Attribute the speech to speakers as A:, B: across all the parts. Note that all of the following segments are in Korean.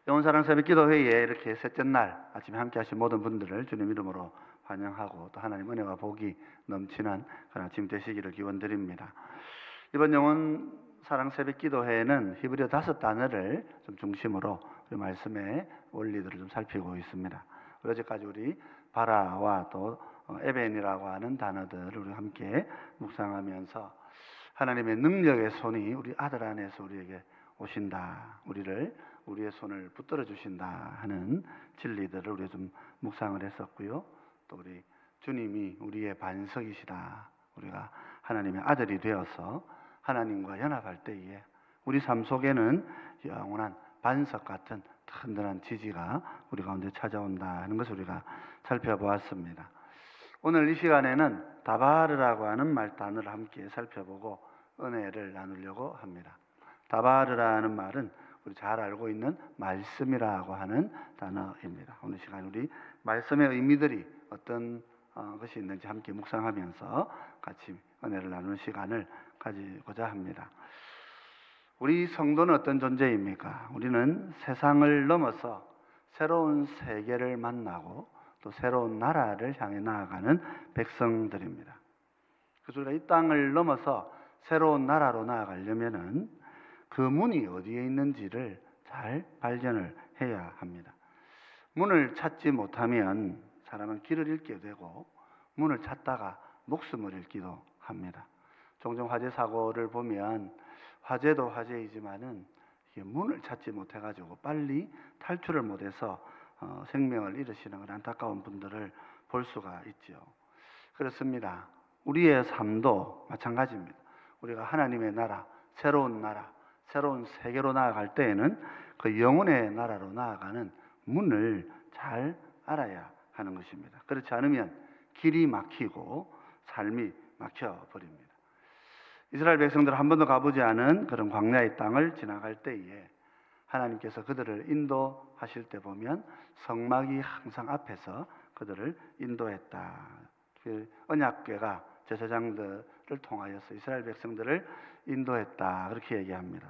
A: 영혼사랑 새벽기도회에 이렇게 셋째 날 아침에 함께 하신 모든 분들을 주님 이름으로 환영하고 또 하나님 은혜와 복이 넘치는 그런 아침 되시기를 기원드립니다. 이번 영혼사랑 새벽기도회에는 히브리어 5단어를 좀 중심으로 우리 말씀의 원리들을 좀 살피고 있습니다. 어제까지 우리 바라와 또 에벤이라고 하는 단어들을 우리 함께 묵상하면서 하나님의 능력의 손이 우리 아들 안에서 우리에게 오신다, 우리의 손을 붙들어 주신다 하는 진리들을 우리 좀 묵상을 했었고요. 또 우리 주님이 우리의 반석이시다, 우리가 하나님의 아들이 되어서 하나님과 연합할 때에 우리 삶 속에는 영원한 반석 같은 든든한 지지가 우리 가운데 찾아온다 하는 것을 우리가 살펴보았습니다. 오늘 이 시간에는 다바르라고 하는 단어를 함께 살펴보고 은혜를 나누려고 합니다. 다바르라는 말은 우리 잘 알고 있는 말씀이라고 하는 단어입니다. 오늘 시간 우리 말씀의 의미들이 어떤 것이 있는지 함께 묵상하면서 같이 은혜를 나누는 시간을 가지고자 합니다. 우리 성도는 어떤 존재입니까? 우리는 세상을 넘어서 새로운 세계를 만나고 또 새로운 나라를 향해 나아가는 백성들입니다. 그래서 우리가 이 땅을 넘어서 새로운 나라로 나아가려면은 그 문이 어디에 있는지를 잘 발견을 해야 합니다. 문을 찾지 못하면 사람은 길을 잃게 되고 문을 찾다가 목숨을 잃기도 합니다. 종종 화재 사고를 보면 화재도 화재이지만은 이게 문을 찾지 못해가지고 빨리 탈출을 못해서 생명을 잃으시는 그런 안타까운 분들을 볼 수가 있죠. 그렇습니다. 우리의 삶도 마찬가지입니다. 우리가 하나님의 나라, 새로운 세계로 나아갈 때에는 그 영혼의 나라로 나아가는 문을 잘 알아야 하는 것입니다. 그렇지 않으면 길이 막히고 삶이 막혀버립니다. 이스라엘 백성들 한 번도 가보지 않은 그런 광야의 땅을 지나갈 때에 하나님께서 그들을 인도하실 때 보면 성막이 항상 앞에서 그들을 인도했다. 그 언약궤가 제사장들을 통하여서 이스라엘 백성들을 인도했다, 그렇게 얘기합니다.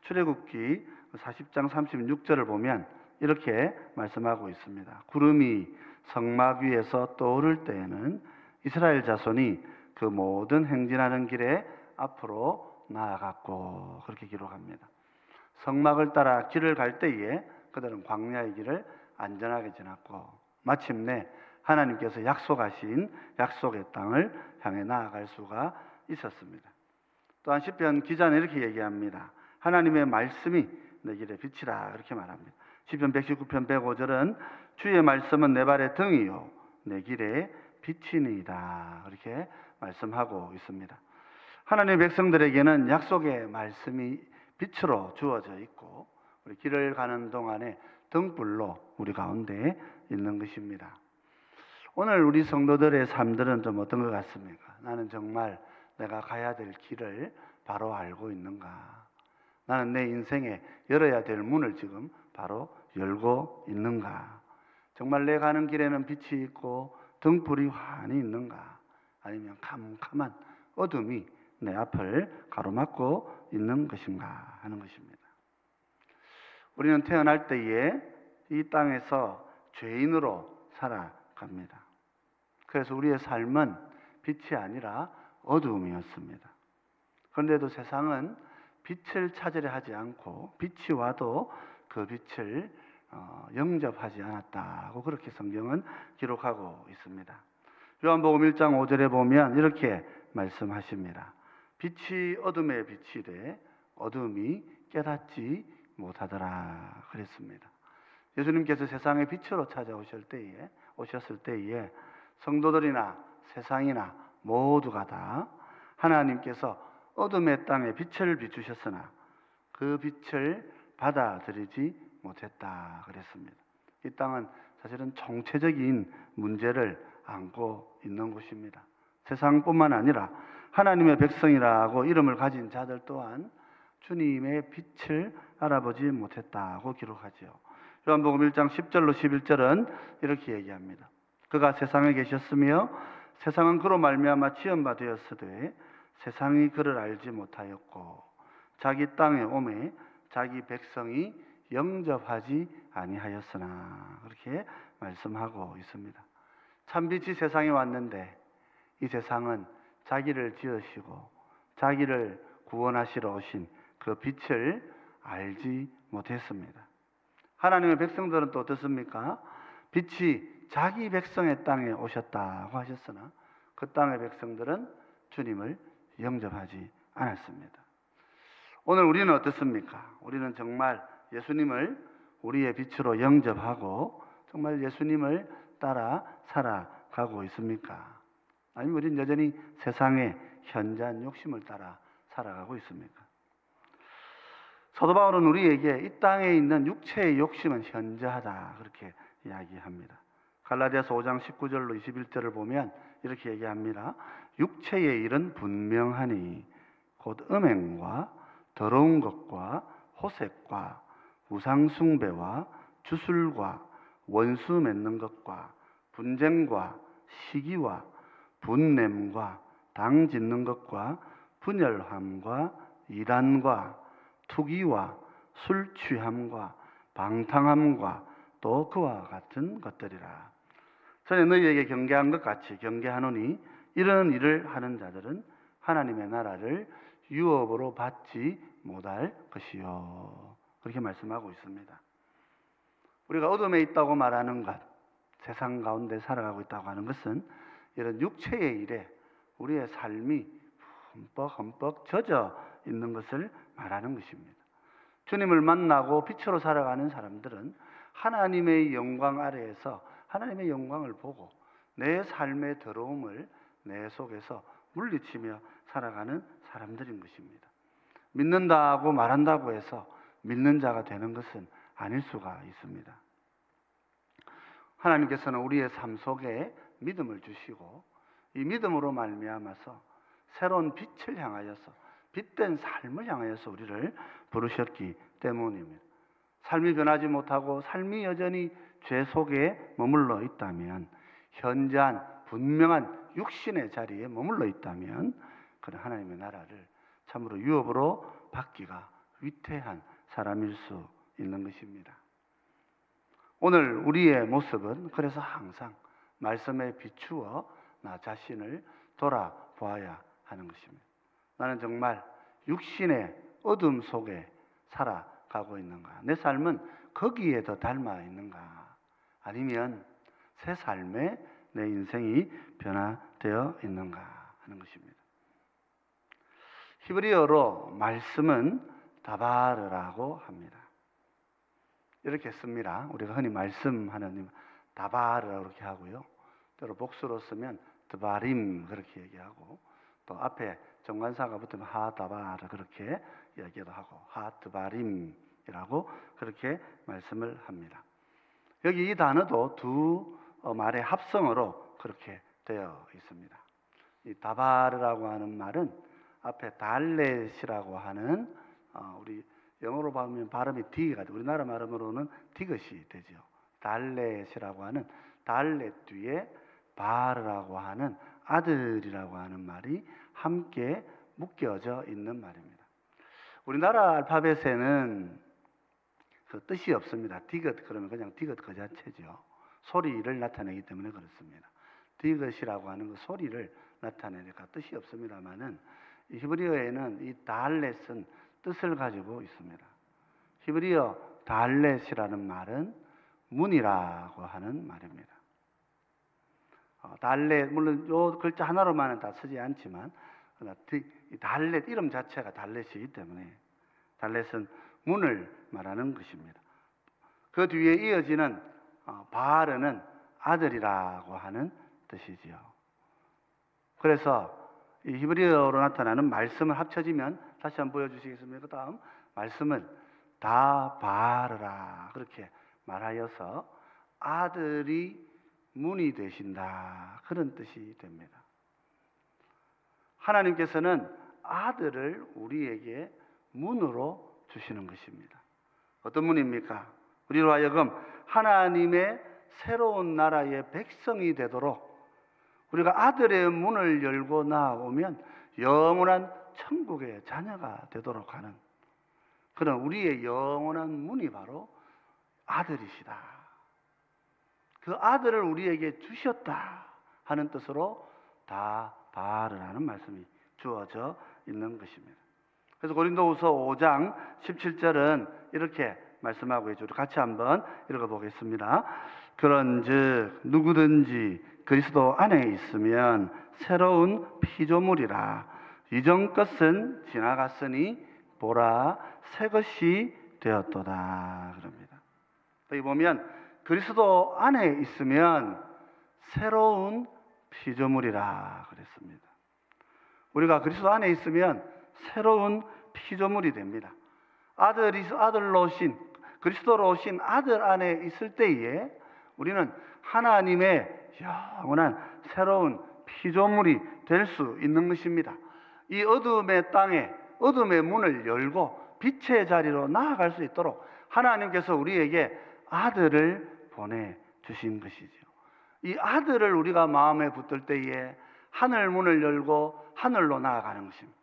A: 출애굽기 40장 36절을 보면 이렇게 말씀하고 있습니다. 구름이 성막 위에서 떠오를 때에는 이스라엘 자손이 그 모든 행진하는 길에 앞으로 나아갔고, 그렇게 기록합니다. 성막을 따라 길을 갈 때에 그들은 광야의 길을 안전하게 지났고 마침내 하나님께서 약속하신 약속의 땅을 향해 나아갈 수가 있었습니다. 또한 시편 기자는 이렇게 얘기합니다. 하나님의 말씀이 내 길의 빛이라, 그렇게 말합니다. 시편 119편 105절은 주의 말씀은 내 발의 등이요 내 길의 빛이니이다, 그렇게 말씀하고 있습니다. 하나님의 백성들에게는 약속의 말씀이 빛으로 주어져 있고 우리 길을 가는 동안에 등불로 우리 가운데 있는 것입니다. 오늘 우리 성도들의 삶들은 좀 어떤 것 같습니까? 나는 정말 내가 가야 될 길을 바로 알고 있는가? 나는 내 인생에 열어야 될 문을 지금 바로 열고 있는가? 정말 내 가는 길에는 빛이 있고 등불이 환히 있는가? 아니면 캄캄한 어둠이 내 앞을 가로막고 있는 것인가 하는 것입니다. 우리는 태어날 때에 이 땅에서 죄인으로 살아갑니다. 그래서 우리의 삶은 빛이 아니라 어두움이었습니다. 그런데도 세상은 빛을 찾으려 하지 않고 빛이 와도 그 빛을 영접하지 않았다고 그렇게 성경은 기록하고 있습니다. 요한복음 1장 5절에 보면 이렇게 말씀하십니다. 빛이 어둠에 비치되 어둠이 깨닫지 못하더라, 그랬습니다. 예수님께서 세상의 빛으로 오셨을 때에 성도들이나 세상이나 모두가 다 하나님께서 어둠의 땅에 빛을 비추셨으나 그 빛을 받아들이지 못했다, 그랬습니다. 이 땅은 사실은 총체적인 문제를 안고 있는 곳입니다. 세상뿐만 아니라 하나님의 백성이라고 이름을 가진 자들 또한 주님의 빛을 알아보지 못했다고 기록하죠. 요한복음 1장 10절로 11절은 이렇게 얘기합니다. 그가 세상에 계셨으며 세상은 그로 말미암아 지은 바 되었으되 세상이 그를 알지 못하였고 자기 땅에 오매 자기 백성이 영접하지 아니하였으나 그렇게 말씀하고 있습니다. 참빛이 세상에 왔는데 이 세상은 자기를 지으시고 자기를 구원하시러 오신 그 빛을 알지 못했습니다. 하나님의 백성들은 또 어떻습니까? 빛이 자기 백성의 땅에 오셨다고 하셨으나 그 땅의 백성들은 주님을 영접하지 않았습니다. 오늘 우리는 어떻습니까? 우리는 정말 예수님을 우리의 빛으로 영접하고 정말 예수님을 따라 살아가고 있습니까? 아니면 우리는 여전히 세상의 현저한 욕심을 따라 살아가고 있습니까? 사도 바울은 우리에게 이 땅에 있는 육체의 욕심은 현저하다 그렇게 이야기합니다. 갈라디아서 5장 19절로 21절을 보면 이렇게 얘기합니다. 육체의 일은 분명하니 곧 음행과 더러운 것과 호색과 우상숭배와 주술과 원수 맺는 것과 분쟁과 시기와 분냄과 당 짓는 것과 분열함과 이단과 투기와 술 취함과 방탕함과 또 그와 같은 것들이라. 전에 너희에게 경계한 것 같이 경계하노니 이런 일을 하는 자들은 하나님의 나라를 유업으로 받지 못할 것이요. 그렇게 말씀하고 있습니다. 우리가 어둠에 있다고 말하는 것, 세상 가운데 살아가고 있다고 하는 것은 이런 육체의 일에 우리의 삶이 흠뻑 젖어 있는 것을 말하는 것입니다. 주님을 만나고 빛으로 살아가는 사람들은 하나님의 영광 아래에서 하나님의 영광을 보고 내 삶의 더러움을 내 속에서 물리치며 살아가는 사람들인 것입니다. 믿는다고 말한다고 해서 믿는 자가 되는 것은 아닐 수가 있습니다. 하나님께서는 우리의 삶 속에 믿음을 주시고 이 믿음으로 말미암아서 새로운 빛을 향하여서 빛된 삶을 향하여서 우리를 부르셨기 때문입니다. 삶이 변하지 못하고 삶이 여전히 죄 속에 머물러 있다면, 현저한 분명한 육신의 자리에 머물러 있다면 그런 하나님의 나라를 참으로 유업으로 받기가 위태한 사람일 수 있는 것입니다. 오늘 우리의 모습은 그래서 항상 말씀에 비추어 나 자신을 돌아보아야 하는 것입니다. 나는 정말 육신의 어둠 속에 살아가고 있는가? 내 삶은 거기에 더 닮아 있는가? 아니면 새 삶에 내 인생이 변화되어 있는가 하는 것입니다. 히브리어로 말씀은 다바르라고 합니다. 이렇게 씁니다. 우리가 흔히 말씀 하나님 다바르라고 이렇게 하고요. 때로 복수로 쓰면 드바림 그렇게 얘기하고 또 앞에 정관사가 붙으면 하다바르 그렇게 얘기도 하고 하드바림이라고 그렇게 말씀을 합니다. 여기 이 단어도 두 말의 합성어로 그렇게 되어 있습니다. 이 다바르라고 하는 말은 앞에 달렛이라고 하는 우리 영어로 보면 발음이 D가 돼. 우리나라 발음으로는 디귿이 되죠. 달렛이라고 하는 달렛 뒤에 바르라고 하는 아들이라고 하는 말이 함께 묶여져 있는 말입니다. 우리나라 알파벳에는 그 뜻이 없습니다. 디귿 그러면 그냥 디귿 그 자체죠. 소리를 나타내기 때문에 그렇습니다. 디귿이라고 하는 그 소리를 나타내니까 뜻이 없습니다만은 이 히브리어에는 이 달렛은 뜻을 가지고 있습니다. 히브리어 달렛이라는 말은 문이라고 하는 말입니다. 달렛 물론 이 글자 하나로만은 다 쓰지 않지만 달렛 이름 자체가 달렛이기 때문에 달렛은 문을 말하는 것입니다. 그 뒤에 이어지는 바르는 아들이라고 하는 뜻이지요. 그래서 이 히브리어로 나타나는 말씀을 합쳐지면 다시 한번 보여주시겠습니까? 그 다음 말씀은 다바르라 그렇게 말하여서 아들이 문이 되신다 그런 뜻이 됩니다. 하나님께서는 아들을 우리에게 문으로 주시는 것입니다. 어떤 문입니까? 우리로 하여금 하나님의 새로운 나라의 백성이 되도록 우리가 아들의 문을 열고 나오면 영원한 천국의 자녀가 되도록 하는 그런 우리의 영원한 문이 바로 아들이시다. 그 아들을 우리에게 주셨다 하는 뜻으로 다바를 하는 말씀이 주어져 있는 것입니다. 그래서 고린도후서 5장 17절은 이렇게 말씀하고 있죠. 같이 한번 읽어보겠습니다. 그런즉 누구든지 그리스도 안에 있으면 새로운 피조물이라. 이전 것은 지나갔으니 보라 새 것이 되었도다. 그럽니다. 여기 보면 그리스도 안에 있으면 새로운 피조물이라 그랬습니다. 우리가 그리스도 안에 있으면 새로운 피조물이 됩니다. 아들로 오신, 그리스도로 오신 아들 안에 있을 때에 우리는 하나님의 영원한 새로운 피조물이 될 수 있는 것입니다. 이 어둠의 땅에 어둠의 문을 열고 빛의 자리로 나아갈 수 있도록 하나님께서 우리에게 아들을 보내주신 것이죠. 이 아들을 우리가 마음에 붙들 때에 하늘 문을 열고 하늘로 나아가는 것입니다.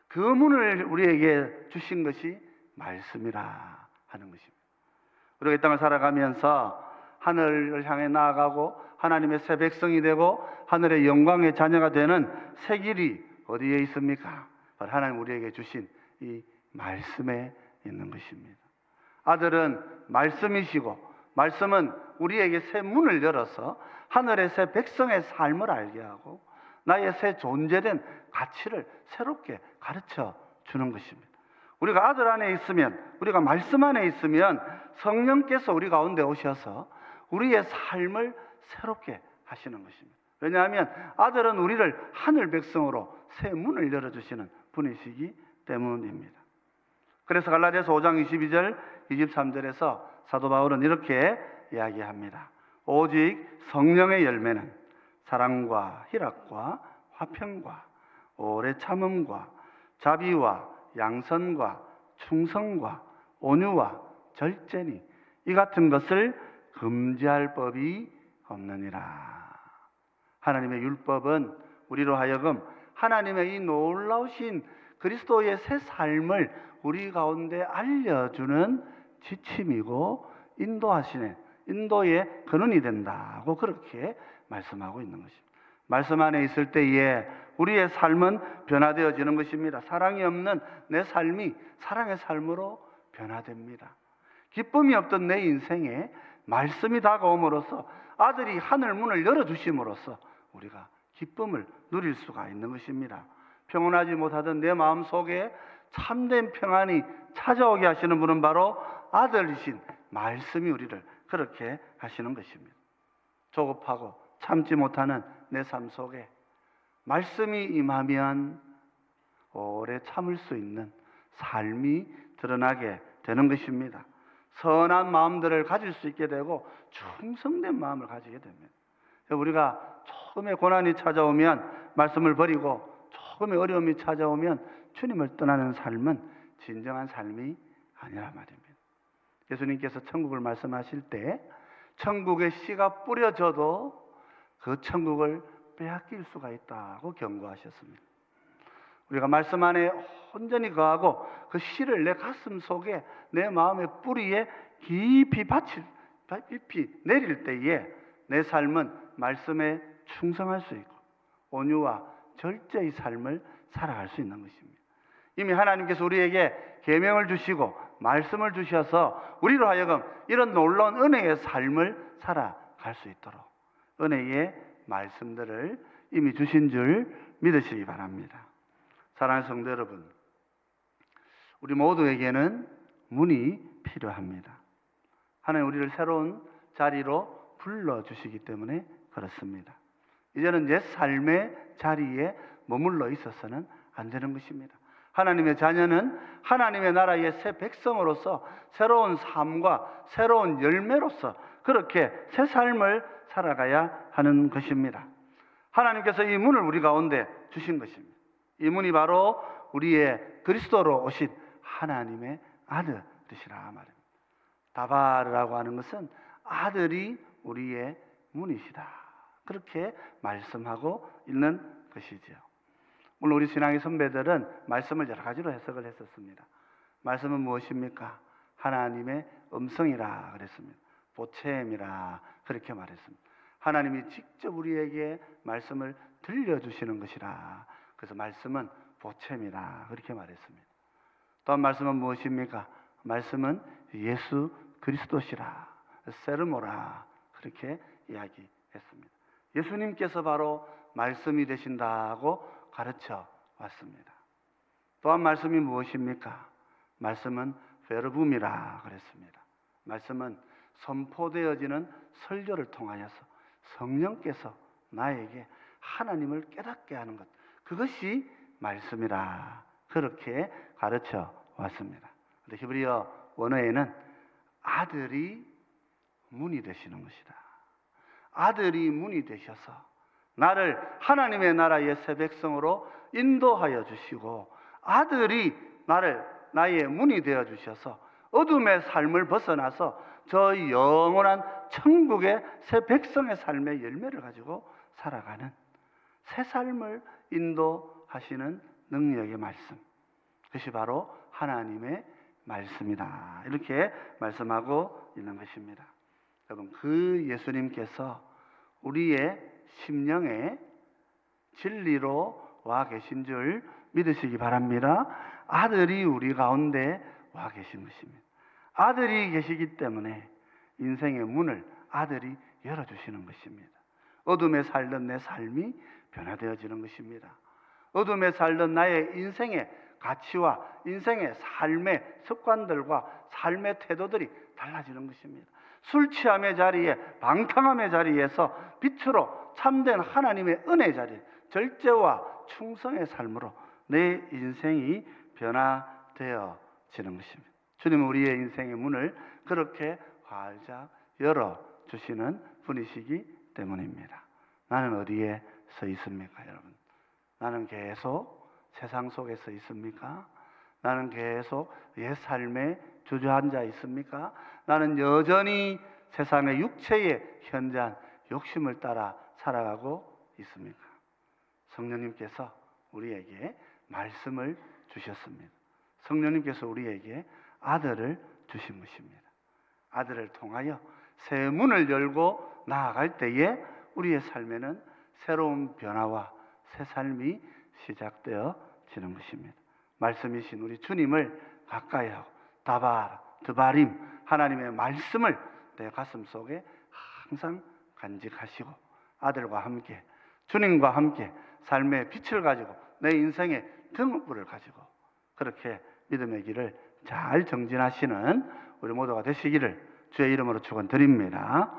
A: 그 문을 우리에게 주신 것이 말씀이라 하는 것입니다. 우리가 이 땅을 살아가면서 하늘을 향해 나아가고 하나님의 새 백성이 되고 하늘의 영광의 자녀가 되는 새 길이 어디에 있습니까? 바로 하나님 우리에게 주신 이 말씀에 있는 것입니다. 아들은 말씀이시고 말씀은 우리에게 새 문을 열어서 하늘의 새 백성의 삶을 알게 하고 나의 새 존재된 가치를 새롭게 가르쳐 주는 것입니다. 우리가 아들 안에 있으면, 우리가 말씀 안에 있으면 성령께서 우리 가운데 오셔서 우리의 삶을 새롭게 하시는 것입니다. 왜냐하면 아들은 우리를 하늘 백성으로 새 문을 열어주시는 분이시기 때문입니다. 그래서 갈라디아서 5장 22절 23절에서 사도 바울은 이렇게 이야기합니다. 오직 성령의 열매는 사랑과 희락과 화평과 오래 참음과 자비와 양선과 충성과 온유와 절제니 이 같은 것을 금지할 법이 없느니라. 하나님의 율법은 우리로 하여금 하나님의 이 놀라우신 그리스도의 새 삶을 우리 가운데 알려주는 지침이고 인도하시는 인도의 근원이 된다고 그렇게 말씀하고 있는 것입니다. 말씀 안에 있을 때에 우리의 삶은 변화되어지는 것입니다. 사랑이 없는 내 삶이 사랑의 삶으로 변화됩니다. 기쁨이 없던 내 인생에 말씀이 다가옴으로써 아들이 하늘 문을 열어주심으로써 우리가 기쁨을 누릴 수가 있는 것입니다. 평온하지 못하던 내 마음 속에 참된 평안이 찾아오게 하시는 분은 바로 아들이신 말씀이 우리를 그렇게 하시는 것입니다. 조급하고 참지 못하는 내 삶 속에 말씀이 임하면 오래 참을 수 있는 삶이 드러나게 되는 것입니다. 선한 마음들을 가질 수 있게 되고 충성된 마음을 가지게 됩니다. 우리가 조금의 고난이 찾아오면 말씀을 버리고 조금의 어려움이 찾아오면 주님을 떠나는 삶은 진정한 삶이 아니라 말입니다. 예수님께서 천국을 말씀하실 때 천국의 씨가 뿌려져도 그 천국을 빼앗길 수가 있다고 경고하셨습니다. 우리가 말씀 안에 온전히 거하고 그 씨를 내 가슴 속에 내 마음의 뿌리에 깊이 내릴 때에 내 삶은 말씀에 충성할 수 있고 온유와 절제의 삶을 살아갈 수 있는 것입니다. 이미 하나님께서 우리에게 계명을 주시고 말씀을 주셔서 우리로 하여금 이런 놀라운 은혜의 삶을 살아갈 수 있도록 은혜의 말씀들을 이미 주신 줄 믿으시기 바랍니다. 사랑하는 성도 여러분, 우리 모두에게는 문이 필요합니다. 하나님 우리를 새로운 자리로 불러주시기 때문에 그렇습니다. 이제는 옛 삶의 자리에 머물러 있어서는 안 되는 것입니다. 하나님의 자녀는 하나님의 나라의 새 백성으로서 새로운 삶과 새로운 열매로서 그렇게 새 삶을 살아가야 하는 것입니다. 하나님께서 이 문을 우리 가운데 주신 것입니다. 이 문이 바로 우리의 그리스도로 오신 하나님의 아들이시라 말입니다. 다바르라고 하는 것은 아들이 우리의 문이시다. 그렇게 말씀하고 있는 것이지요. 물론 우리 신앙의 선배들은 말씀을 여러 가지로 해석을 했었습니다. 말씀은 무엇입니까? 하나님의 음성이라 그랬습니다. 보채임이라 그렇게 말했습니다. 하나님이 직접 우리에게 말씀을 들려주시는 것이라. 그래서 말씀은 보채임이라 그렇게 말했습니다. 또한 말씀은 무엇입니까? 말씀은 예수 그리스도시라, 세르모라 그렇게 이야기했습니다. 예수님께서 바로 말씀이 되신다고 가르쳐 왔습니다. 또한 말씀이 무엇입니까? 말씀은 베르붐이라 그랬습니다. 말씀은 선포되어지는 설교를 통하여서 성령께서 나에게 하나님을 깨닫게 하는 것, 그것이 말씀이라 그렇게 가르쳐 왔습니다. 근데 히브리어 원어에는 아들이 문이 되시는 것이다. 아들이 문이 되셔서 나를 하나님의 나라의 새 백성으로 인도하여 주시고, 아들이 나의 문이 되어 주셔서 어둠의 삶을 벗어나서 저 영원한 천국의 새 백성의 삶의 열매를 가지고 살아가는 새 삶을 인도하시는 능력의 말씀, 그것이 바로 하나님의 말씀이다. 이렇게 말씀하고 있는 것입니다. 여러분, 그 예수님께서 우리의 심령에 진리로 와 계신 줄 믿으시기 바랍니다. 아들이 우리 가운데 와 계신 것입니다. 아들이 계시기 때문에 인생의 문을 아들이 열어주시는 것입니다. 어둠에 살던 내 삶이 변화되어지는 것입니다. 어둠에 살던 나의 인생의 가치와 인생의 삶의 습관들과 삶의 태도들이 달라지는 것입니다. 술 취함의 자리에, 방탕함의 자리에서 빛으로 참된 하나님의 은혜 자리, 절제와 충성의 삶으로 내 인생이 변화되어지는 것입니다. 주님은 우리의 인생의 문을 그렇게 활짝 열어주시는 분이시기 때문입니다. 나는 어디에 서 있습니까, 여러분? 나는 계속 세상 속에 서 있습니까? 나는 계속 옛 삶에 주저앉아 있습니까? 나는 여전히 세상의 육체의 현재한 욕심을 따라 살아가고 있습니까? 성령님께서 우리에게 말씀을 주셨습니다. 성령님께서 우리에게 아들을 주신 것입니다. 아들을 통하여 새 문을 열고 나아갈 때에 우리의 삶에는 새로운 변화와 새 삶이 시작되어지는 것입니다. 말씀이신 우리 주님을 가까이 하고 드바림 하나님의 말씀을 내 가슴 속에 항상 간직하시고, 아들과 함께 주님과 함께 삶의 빛을 가지고 내 인생의 등불을 가지고 그렇게 믿음의 길을 잘 정진하시는 우리 모두가 되시기를 주의 이름으로 축원드립니다.